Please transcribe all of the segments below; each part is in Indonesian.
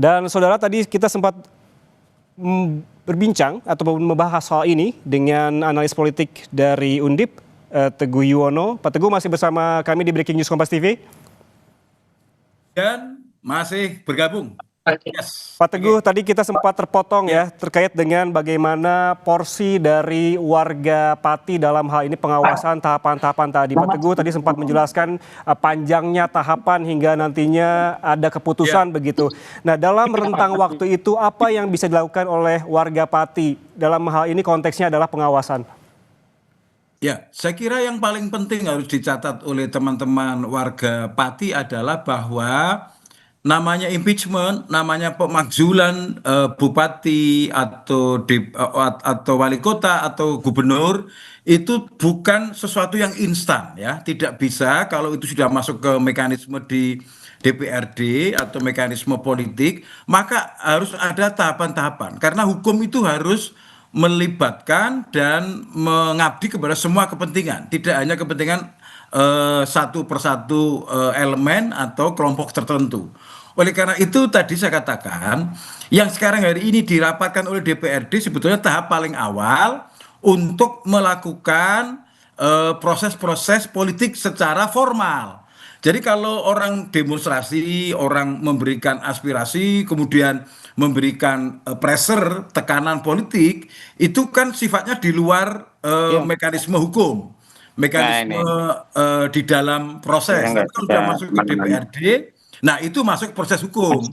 Dan saudara, tadi kita sempat berbincang atau membahas soal ini dengan analis politik dari Undip, Teguh Yuwono. Pak Teguh masih bersama kami di Breaking News Kompas TV. Dan masih bergabung. Yes. Pak Teguh, tadi kita sempat terpotong ya terkait dengan bagaimana porsi dari warga Pati dalam hal ini pengawasan tahapan-tahapan tadi. Pak Teguh tadi sempat menjelaskan panjangnya tahapan hingga nantinya ada keputusan begitu. Nah, dalam rentang waktu itu apa yang bisa dilakukan oleh warga Pati? Dalam hal ini konteksnya adalah pengawasan. Ya, saya kira yang paling penting harus dicatat oleh teman-teman warga Pati adalah bahwa namanya impeachment, namanya pemakzulan bupati atau wali kota atau gubernur itu bukan sesuatu yang instan ya. Tidak bisa kalau itu sudah masuk ke mekanisme di DPRD atau mekanisme politik, maka harus ada tahapan-tahapan. Karena hukum itu harus melibatkan dan mengabdi kepada semua kepentingan, tidak hanya kepentingan satu persatu elemen atau kelompok tertentu. Oleh karena itu tadi saya katakan yang sekarang hari ini dirapatkan oleh DPRD sebetulnya tahap paling awal untuk melakukan proses-proses politik secara formal. Jadi kalau orang demonstrasi, orang memberikan aspirasi, kemudian memberikan pressure, tekanan politik, itu kan sifatnya di luar mekanisme hukum, mekanisme di dalam proses. Tapi kalau sudah masuk ke DPRD, nah itu masuk proses hukum.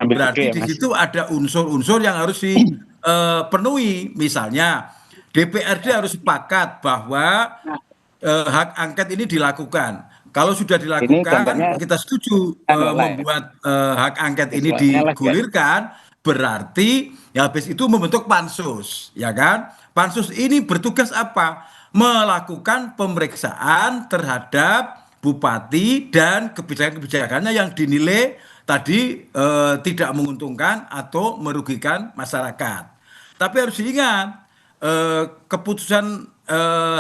Berarti di situ ada unsur-unsur yang harus dipenuhi. Misalnya DPRD harus sepakat bahwa hak angket ini dilakukan. Kalau sudah dilakukan, kita setuju membuat hak angket ini digulirkan, berarti ya habis itu membentuk pansus, ya kan? Pansus ini bertugas apa? Melakukan pemeriksaan terhadap bupati dan kebijakan-kebijakannya yang dinilai tadi tidak menguntungkan atau merugikan masyarakat. Tapi harus diingat, keputusan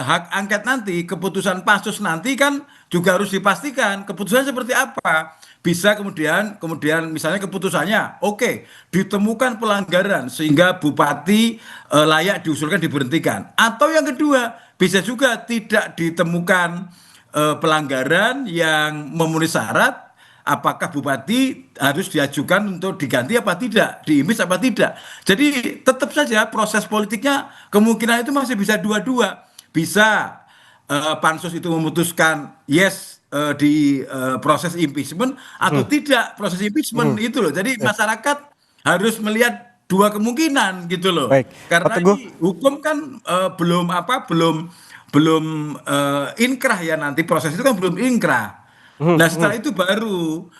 hak angket nanti, keputusan pansus nanti kan juga harus dipastikan keputusan seperti apa. Bisa kemudian misalnya keputusannya oke, ditemukan pelanggaran sehingga bupati layak diusulkan diberhentikan. Atau yang kedua, bisa juga tidak ditemukan pelanggaran yang memenuhi syarat, apakah bupati harus diajukan untuk diganti apa tidak, diimpeach apa tidak. Jadi tetap saja proses politiknya kemungkinan itu masih bisa dua-dua. Bisa pansus itu memutuskan yes di proses impeachment atau tidak proses impeachment itu loh. Jadi masyarakat harus melihat dua kemungkinan gitu loh. Baik. Karena ini hukum kan belum inkrah ya, nanti proses itu kan belum inkrah. Nah setelah itu baru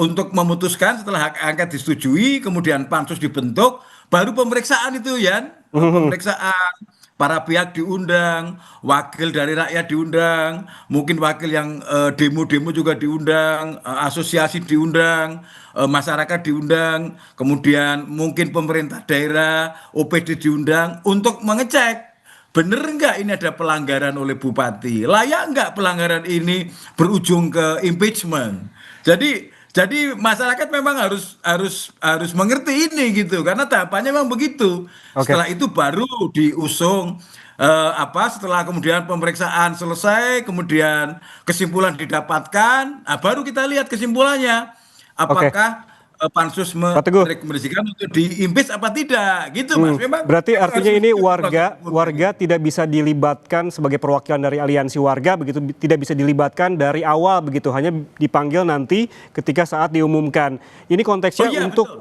untuk memutuskan, setelah hak angket disetujui kemudian pansus dibentuk, baru pemeriksaan itu ya, pemeriksaan para pihak diundang, wakil dari rakyat diundang, mungkin wakil yang demo-demo juga diundang, asosiasi diundang, masyarakat diundang, kemudian mungkin pemerintah daerah, OPD diundang untuk mengecek bener nggak ini ada pelanggaran oleh bupati, layak nggak pelanggaran ini berujung ke impeachment. Jadi masyarakat memang harus mengerti ini gitu, karena tahapannya memang begitu. Setelah itu baru diusung setelah kemudian pemeriksaan selesai, kemudian mekesimpulan didapatkan, baru kita lihat kesimpulannya apakah pansus merekomendasikan untuk diimpeach apa tidak gitu Mas. Memang berarti artinya ini warga tidak bisa dilibatkan sebagai perwakilan dari aliansi warga begitu, tidak bisa dilibatkan dari awal begitu, hanya dipanggil nanti ketika saat diumumkan. Ini konteksnya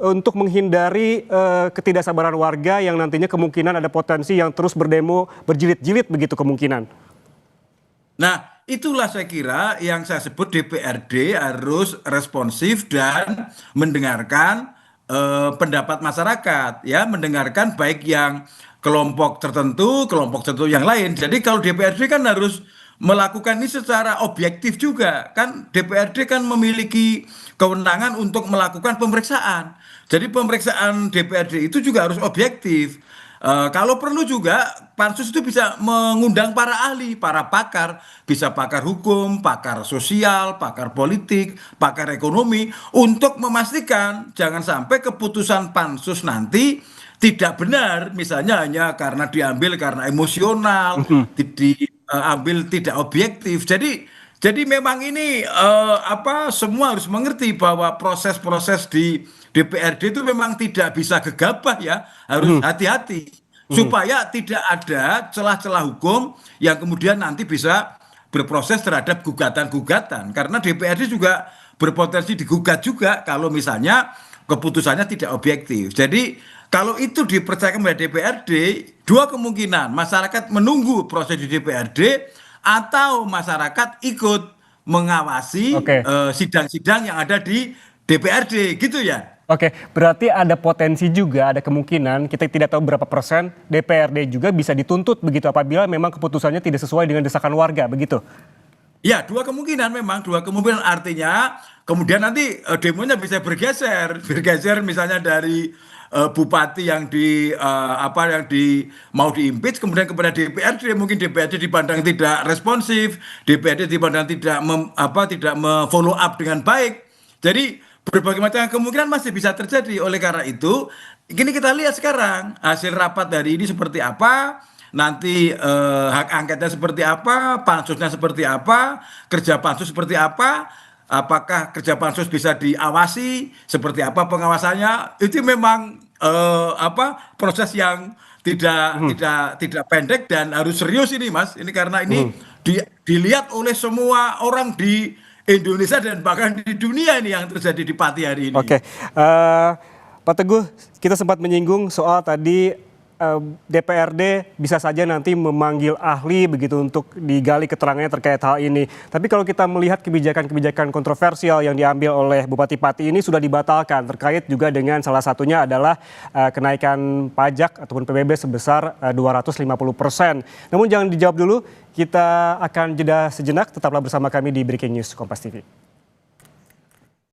untuk menghindari ketidaksabaran warga yang nantinya kemungkinan ada potensi yang terus berdemo berjilid-jilid begitu kemungkinan. Nah, itulah saya kira yang saya sebut DPRD harus responsif dan mendengarkan pendapat masyarakat, ya, mendengarkan baik yang kelompok tertentu yang lain. Jadi kalau DPRD kan harus melakukan ini secara objektif juga, kan DPRD kan memiliki kewenangan untuk melakukan pemeriksaan. Jadi pemeriksaan DPRD itu juga harus objektif. Kalau perlu juga pansus itu bisa mengundang para ahli, para pakar, bisa pakar hukum, pakar sosial, pakar politik, pakar ekonomi untuk memastikan jangan sampai keputusan pansus nanti tidak benar, misalnya hanya karena diambil karena emosional, diambil tidak objektif. Jadi memang ini semua harus mengerti bahwa proses-proses di DPRD itu memang tidak bisa gegabah ya, harus hati-hati supaya tidak ada celah-celah hukum yang kemudian nanti bisa berproses terhadap gugatan-gugatan karena DPRD juga berpotensi digugat juga kalau misalnya keputusannya tidak objektif. Jadi kalau itu dipercayakan oleh DPRD, dua kemungkinan masyarakat menunggu proses di DPRD atau masyarakat ikut mengawasi Oke. sidang-sidang yang ada di DPRD gitu ya. Oke, berarti ada potensi juga, ada kemungkinan, kita tidak tahu berapa persen, DPRD juga bisa dituntut begitu apabila memang keputusannya tidak sesuai dengan desakan warga, begitu? Ya, dua kemungkinan memang, dua kemungkinan artinya kemudian nanti demonya bisa bergeser, bergeser misalnya dari bupati yang mau diimpeach kemudian kepada DPRD, mungkin DPRD dipandang tidak responsif, DPRD dipandang tidak follow up dengan baik. Jadi berbagai macam kemungkinan masih bisa terjadi. Oleh karena itu, ini kita lihat sekarang hasil rapat hari ini seperti apa, nanti hak angketnya seperti apa, pansusnya seperti apa, kerja pansus seperti apa, apakah kerja pansus bisa diawasi, seperti apa pengawasannya. Itu memang proses yang tidak pendek dan harus serius ini, Mas. Ini karena ini dilihat oleh semua orang di Indonesia dan bahkan di dunia ini yang terjadi di Pati hari ini. Oke, Pak Teguh, kita sempat menyinggung soal tadi DPRD bisa saja nanti memanggil ahli begitu untuk digali keterangannya terkait hal ini. Tapi kalau kita melihat kebijakan-kebijakan kontroversial yang diambil oleh Bupati Pati ini sudah dibatalkan terkait juga dengan salah satunya adalah kenaikan pajak ataupun PBB sebesar 250%. Namun jangan dijawab dulu, kita akan jeda sejenak, tetaplah bersama kami di Breaking News Kompas TV.